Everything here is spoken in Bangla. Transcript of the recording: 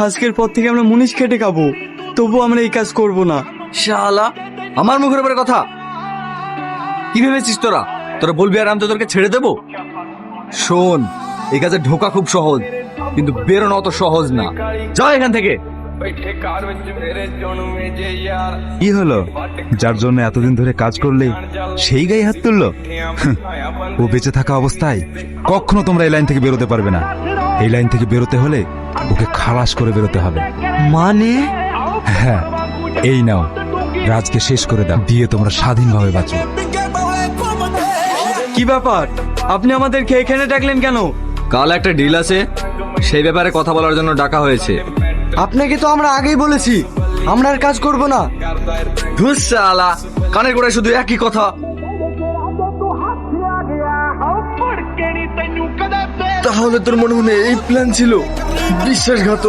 আজকের পর থেকে আমরা মুনিশ খেটে খাবো, তবু আমরা এই কাজ করব না। শালা, আমার মুখের উপরে কথা! কি ভেবেছিস তোরা তোরা বলবি আর আমি তো তোদেরকে ছেড়ে দেবো? শোন, এই কাজে ঢোকা খুব সহজ, কিন্তু বেরোনো অত সহজ না। যা এখান থেকে। কি হলো? যার জন্য এতদিন ধরে কাজ করলে সেই গায়ে হাত তুললো? ও বেঁচে থাকা অবস্থায় কখনো তোমরা এই লাইন থেকে বেরোতে পারবে না। এই লাইন থেকে বেরোতে হলে ওকে খালাস করে বেরোতে হবে। মানে? হ্যাঁ, এই নাও, রাজকে শেষ করে দাও, দিয়ে তোমরা স্বাধীনভাবে বাঁচো। কি ব্যাপার, আপনি আমাদেরকে এখানে ডাকলেন কেন? কাল একটা ডিল আছে, সেই ব্যাপারে কথা বলার জন্য ডাকা হয়েছে। আপনাকে তো আমরা আগেই বলেছি আমরা আর কাজ করব না। ধুস শালা, কানের গোড়ায় শুধু একই কথা। তাহলে তোর মনে মনে এই প্ল্যান ছিল? বিশ্বাসঘাতক।